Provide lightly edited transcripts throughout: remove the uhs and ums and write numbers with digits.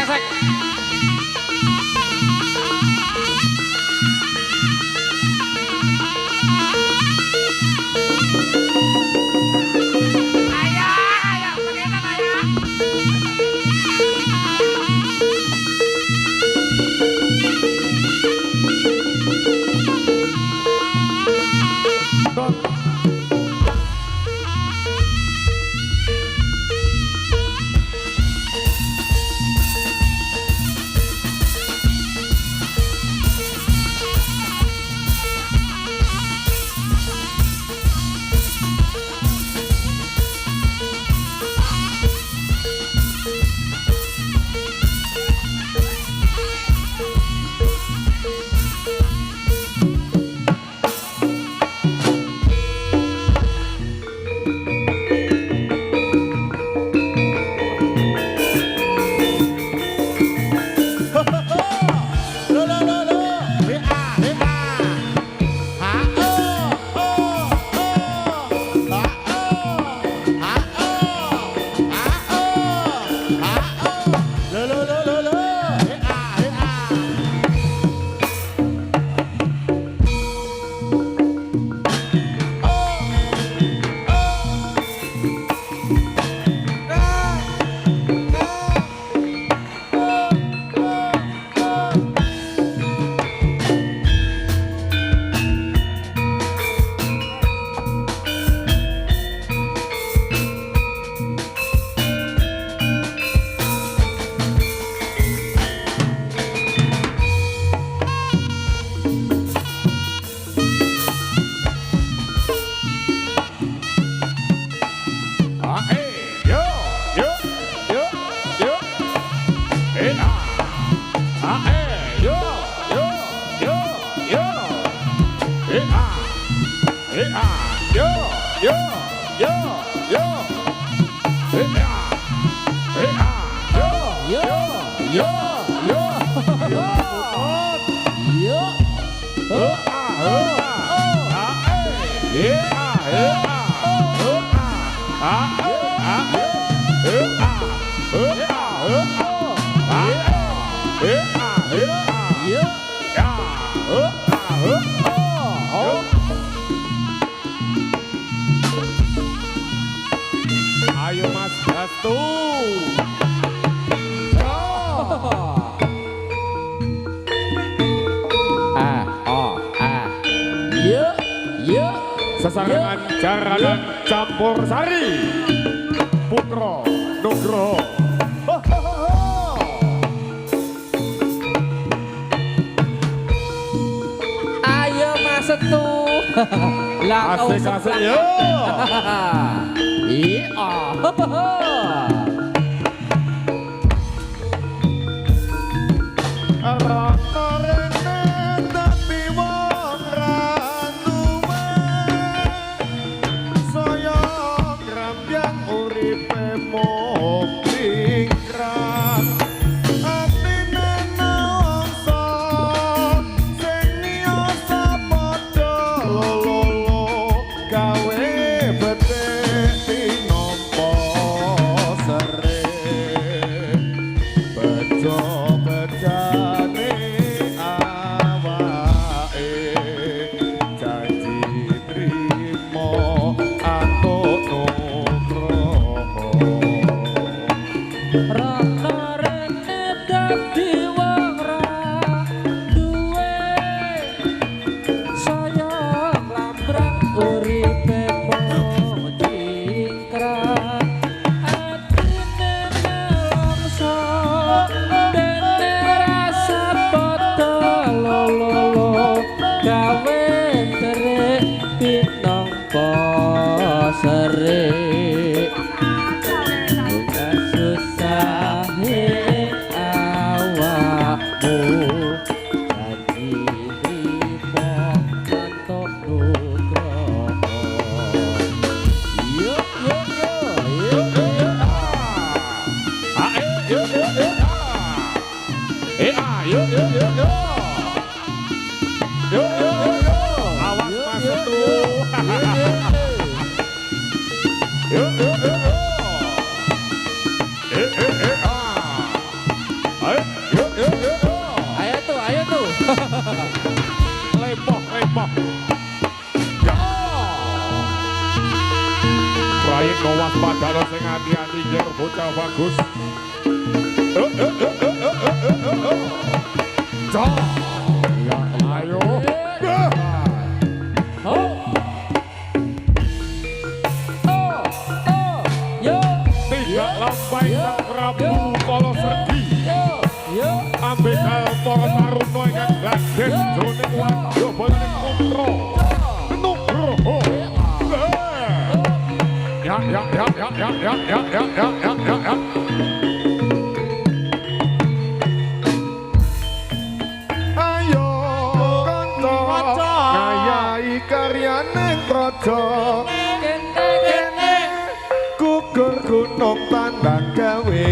Kresek. Ayo Mas Hastu. Sesarengan jaranan campur sari Putro Nugroho. Ayo Mas Setu. Asik-asik yo. Iya. Ya. Proyek ngawas padahal sing hati-hati yer bocah bagus. Ja. Ya, ayo. Tidak lambai sang Prabu Kala Serdi. Ambekal para saruno ingkang gladhes jroning wadya balaning putra Nugroho. Ya. Ayo kanca ngayahi karyaning praja. Gugur gunung tandang gawe.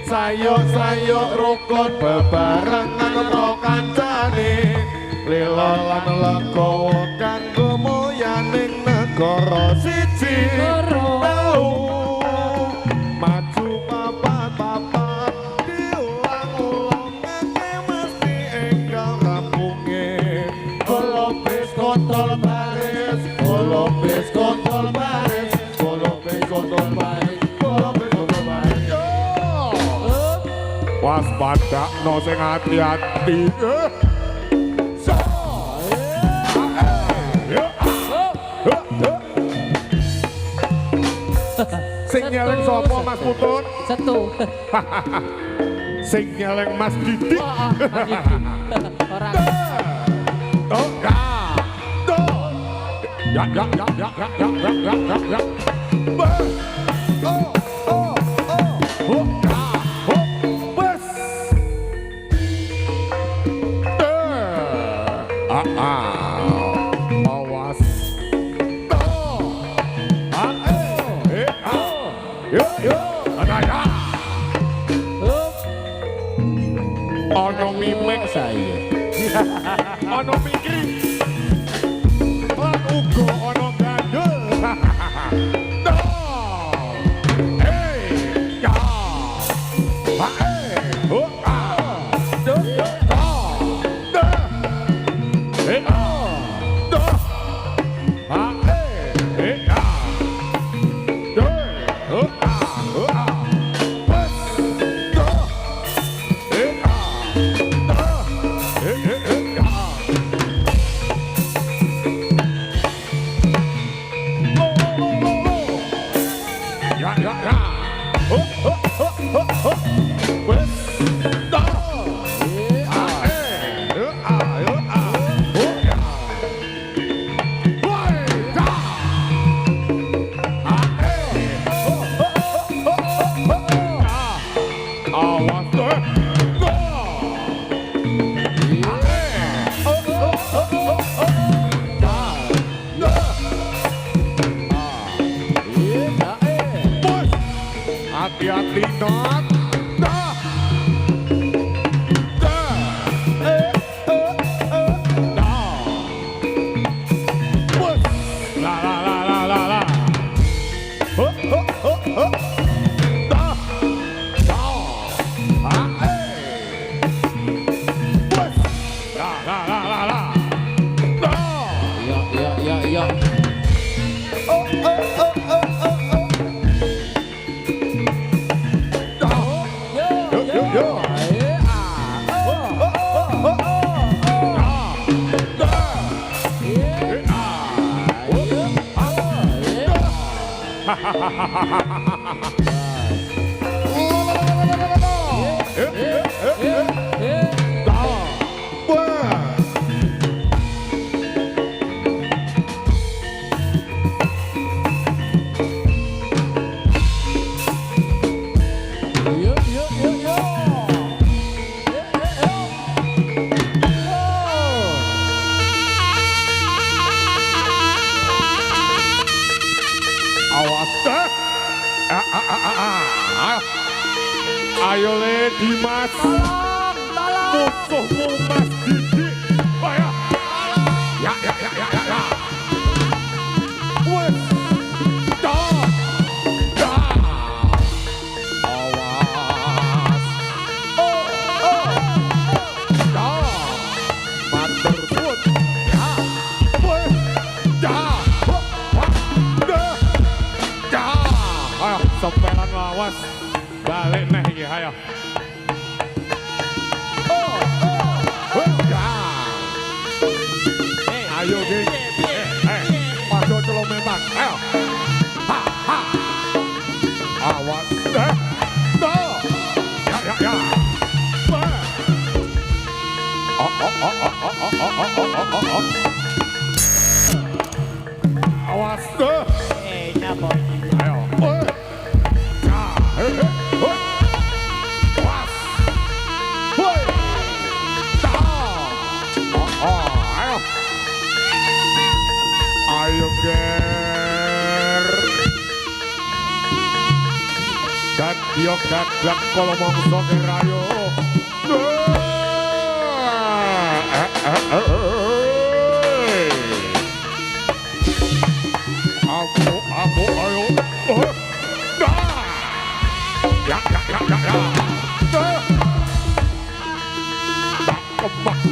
Sayuk-sayuk rukun bebarengan karo kancane. Lila lan legawa kanggo moyaning negara siji telu. Maju papat-papat diulang-ulang ngene mesti enggal rampunge. Golopis kontol baris, golopis kontol baris, golopis kontol baris, golopis kontol baris. Waspada no sing hati-hati. Sing nyeleng sapa Mas Putun? Setu. Sing nyeleng Mas Didik. Orang. Oh, ya. Ya. Bes. Awas. Yo. Anaya. Ono mimik saya. Ono mikir. Lan uga ono gandul. Hati-hati not. Ayo le Dimas, musuhmu Mas Didik. Ayo. Ya. Wes. Dah. Awas. Oh. Dah. Matur suwun. Ya. ayo. Ya. Ayo geng. Masuk celung memang. Ayo. Ha ha. Awas. Tuh. Ya. Awas tuh. Siapa? Ayo. Awas. Woi. Ayo. Ayo ger. Katio kaklak kalau mongso ger ayo. Aku ayo. Ya.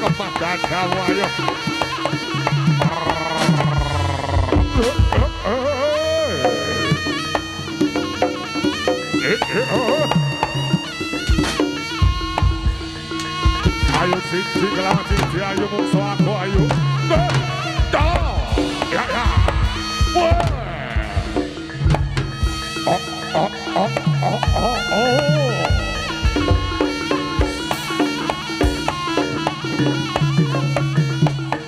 Kemah dadamu ayo. Ayo siji kelawan siji ayo mungso aku ayo. Ya.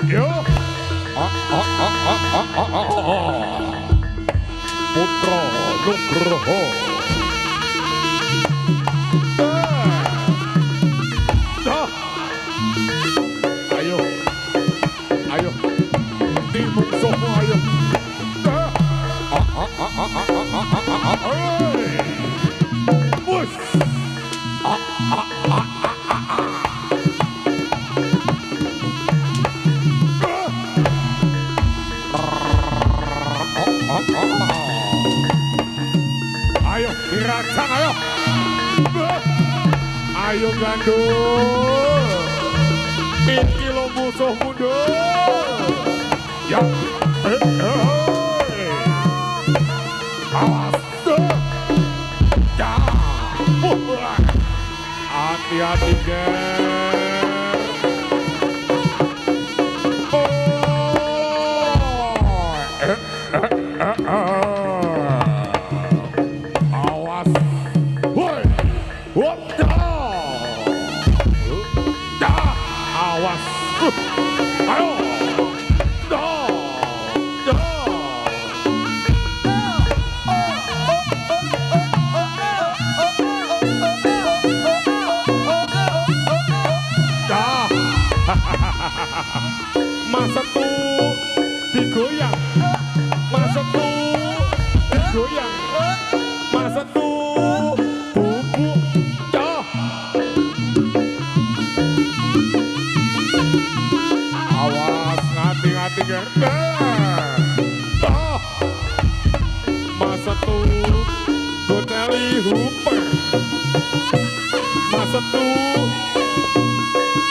Yo. Putra Nugroho. Ayo. Timung somo ayo. Wush. Ayo, diracang ayo. Ayo gandul. Iki lo musuh mundur. Ya. Awas. Ya. Hati-hati ger. Awas. Woi. Wop. Awas. Ayo. Masa tuh digoyang. Masa tuh digoyang. Masa tuh bubuk. Awas ngati-ngati ger. Masa tuh goteli hooper. Masa tuh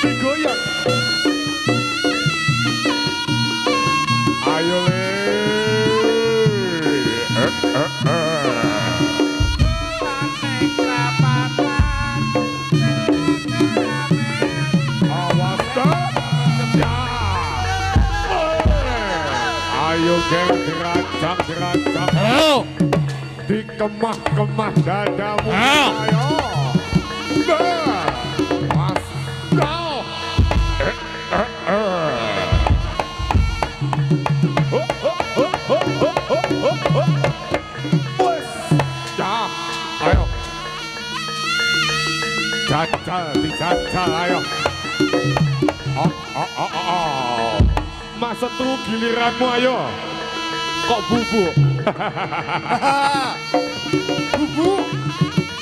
digoyang. Ayo le. Awas dah. Ya. Ayo ger geracak. Halo. Dikemah-kemah dadamu. Ayo. Mas. Ayo. Dijajal ayo. Masa tuh giliranmu ayo. Kok bubuk?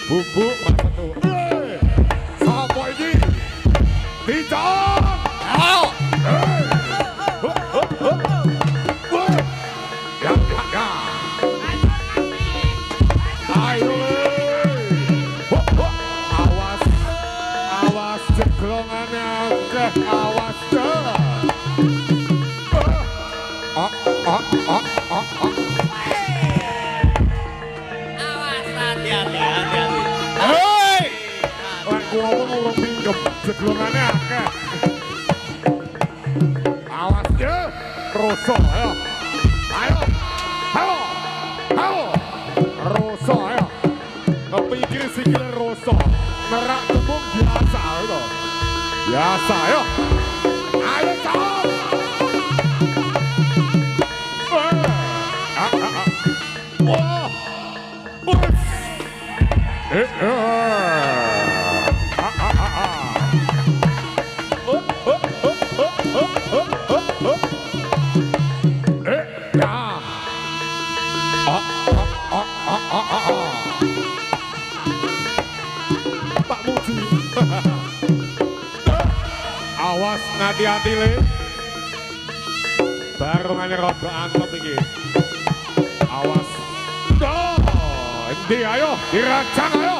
Bubuk masa tuh. Sapa ini? Dijak. Halo. Ya. Ayo. Awas jeglongannya akeh. Awas dah. Awas hati-hati. Hei. ngomong urung pinjem jeglongane akeh. Awas ya, Roso ayo. Ayo. Ayo. Ayo. Roso ayo. Pikir sikile Roso. Merak tembung biasa itu. Biasa ayo. Ayo cok. Wah. Pak Muji. Awas hati-hati le. Barungannya rada antep iki. Awas. Endi ayo, diracang ayo.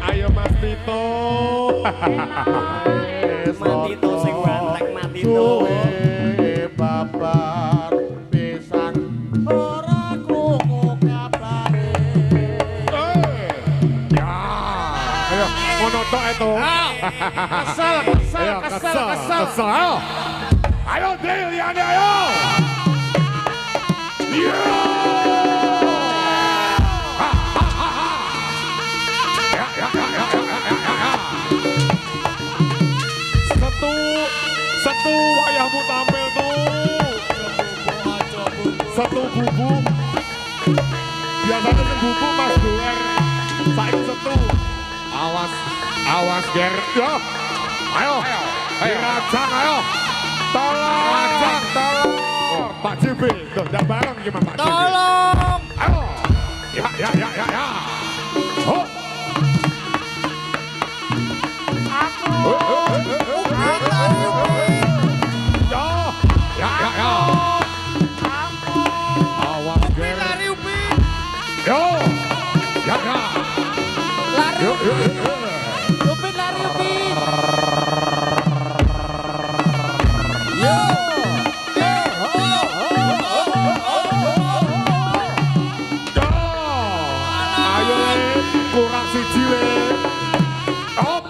Ayo Mas Tito. Matito sing wantek Matito. Babar pisang ora krungu kabare. Ya, ayo ngono tok itu. Kesel, Ayo kesel. kesel. Ayo. Ayo Del, liane ayo. Iya. Satu wayahmu tampil tuh. Satu bubu. Biasanya kan bubu Mas Goer. Saiki satu. Awas Ger. Ya. Ayo. Diracang ayo. Tolong. Racang, tolong. Oh, Pak JB. Tuh, ndak bareng gimana Pak JB. Tolong. Ayo. Ya. Oh. Ya. Awas Ger. Lari Upi. Yo. Ya. Lari Yo. Upi, lari Upi. Yo. Ayo kurang siji le. Hop.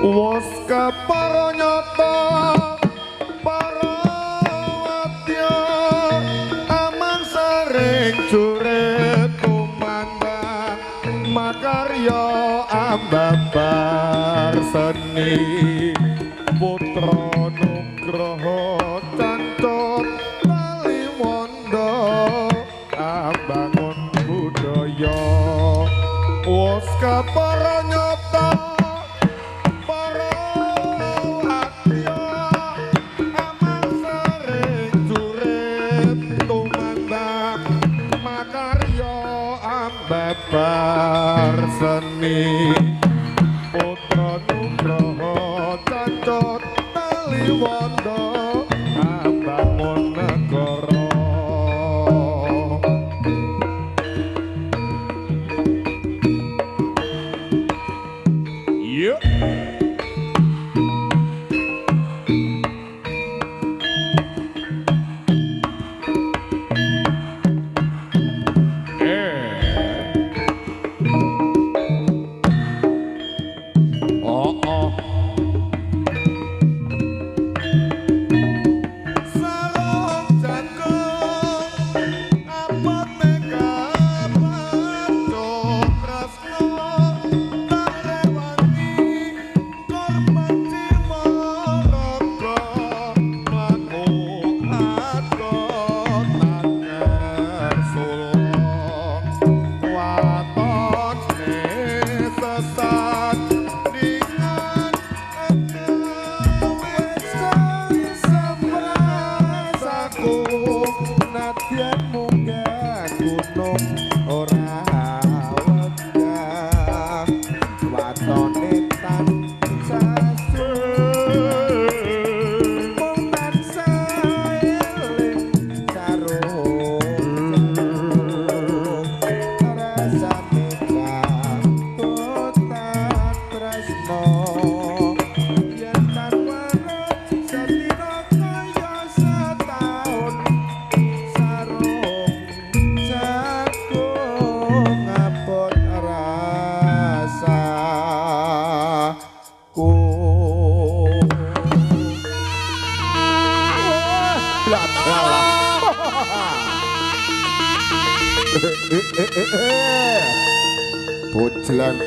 Wos kepara nyata para wadya amang sering juret kumandang makarya ambabar seni putra nugroho cantut taliwondo ambangun budaya wos kepara nyata babar seni putra nugroho cacot taliwondo ambangun negara. Yuk. Bojlang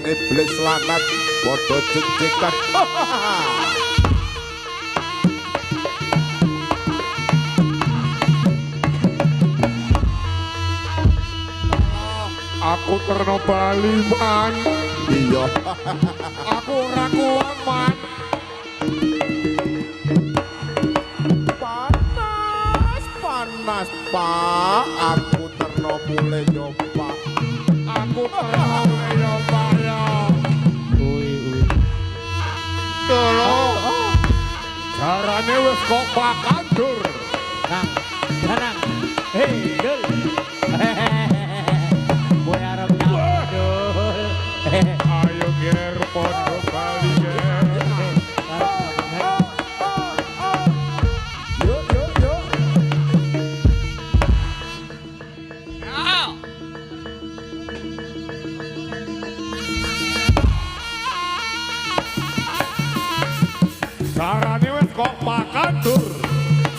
iblis lanat padha jejekan. Aku terno Bali man. Iya. Aku ora kuat man. Panas Pak, aku terno mulai nyoba. Aku terno ya Pak ya. Tolong. Carane wis kok pakandur. Nang, janang. Hei, dul. Gue harap dul. Ayo ger podo Bali ger. Yuk. Carane wis kok pakandur.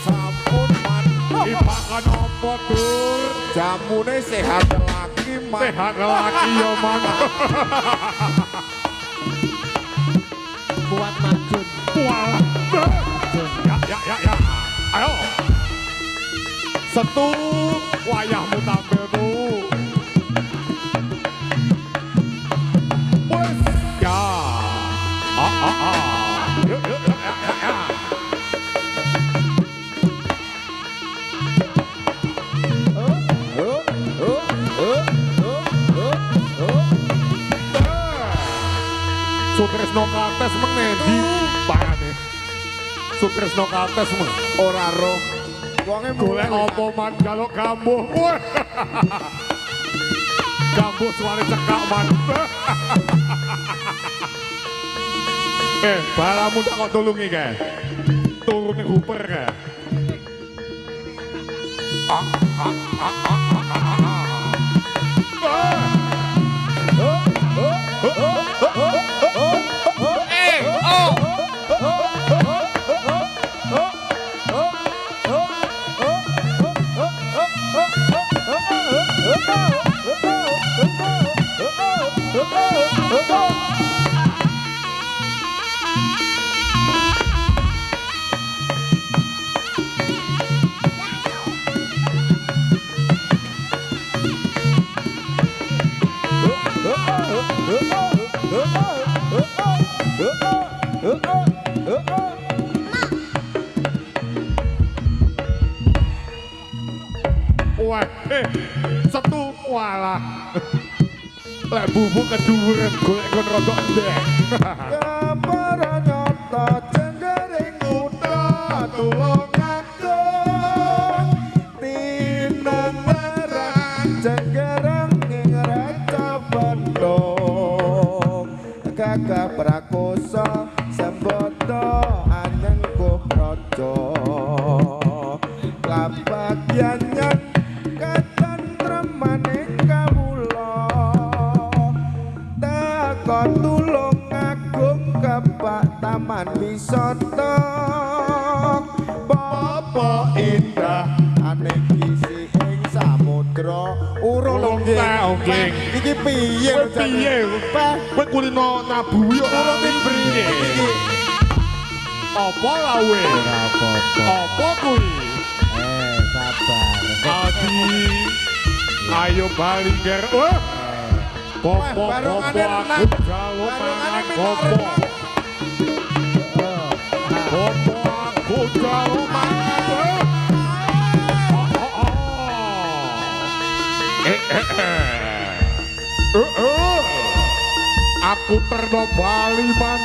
Sampun man. Dipakan opo dur? Jamune sehat lagi man. Sehat lagi yo man. Kuat majun. Walah. Ya. Ayo. Setu wayahmu tampil tuh. Wes ya. Yuk. Ya. Sutresno Kates mengendi parane. Sutresno Kates men. Ora roh. Wonge Golek apa man kalau kambuh. Wah. Kambuh suare cekak man. Balamu tak kok tulungi kae. Turune Hooper kae. Wah, setu walah. Lek bubuk keduren golek kon rada endek. Para nyata cenggering kuda tulung aku tinengeran cenggering ing raja Bandung gagah prakosa sembodo anengku praja kabagyan katentreman kawula teka tulung agung kepak taman wisata bapa indah aneh isi ing samudra urung Oke. iki piye lho Piye? Kowe kulino nabuhi urung piye? iki Apa lawe? Apa kuwi? Sabar. Adi. Ayo Bali ger. Wah. Popo barungane aku renang. jalo Barungane mangan minta popo. renang. Popo aku jalo mangan. Aku terno Bali man.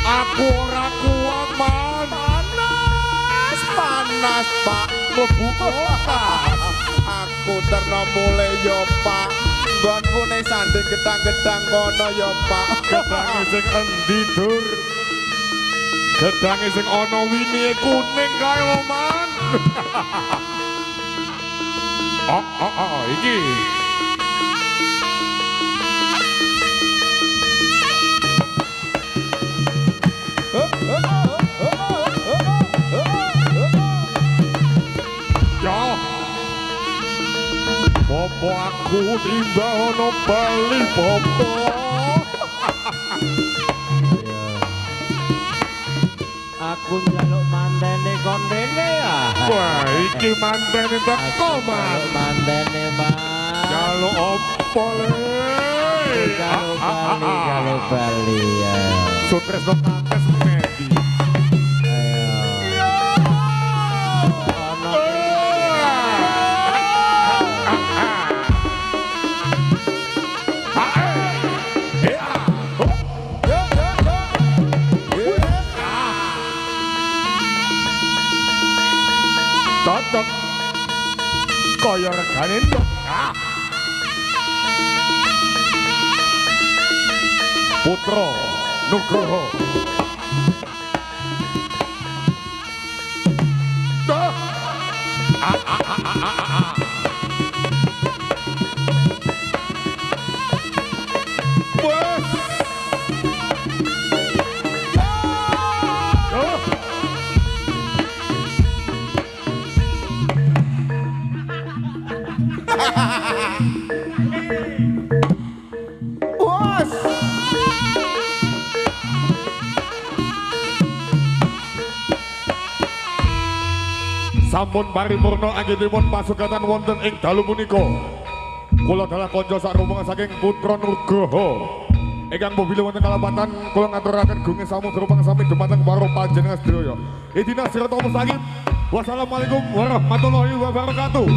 Aku ora kuat man. Panas Pak Mlebu kulkas. aku terno mulai yo Pak nggonku ning sanding gedang-gedang kono yo Pak Gedange sing endi dur? Gedange sing ana winine kuning kae lho man. Iki. Ya. Popo aku tiba ono bali popo. Aku njaluk mantene kon rene ya. Wah, iki mantene teko, Mas. Mantene, Mas. Jaluk opo le? Kalau Bali ya. Sutresno Pantes Medi. Ayo. Cocok kaya regane ndok. Putra Nugroho. Bos. Sampun paripurna anggenipun pasugatan wonten ing dalu punika. Kula dalah kanca sak rombongan saking Putra Nugroho. Ingkang mobil wonten kalapatan kula ngaturaken gunging samudra pangsami dumateng para panjenengan sedaya. Idina sirata mustaqim. Wassalamualaikum warahmatullahi wabarakatuh.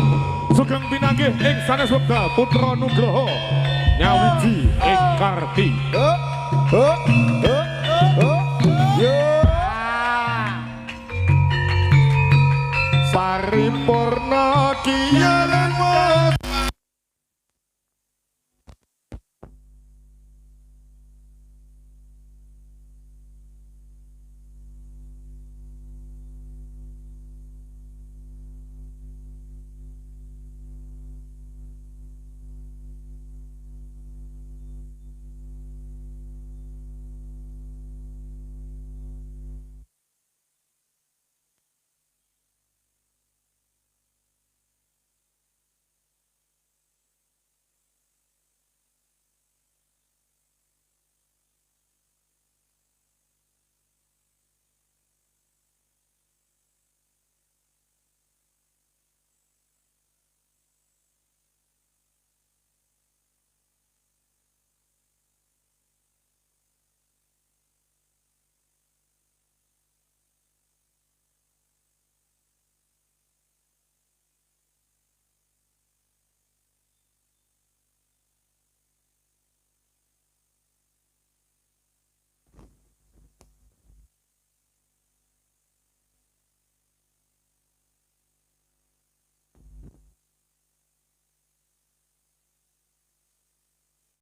Sugeng pinanggih ing sanes wekdal Putra Nugroho nyawiji ing Karti. Paripurna kiya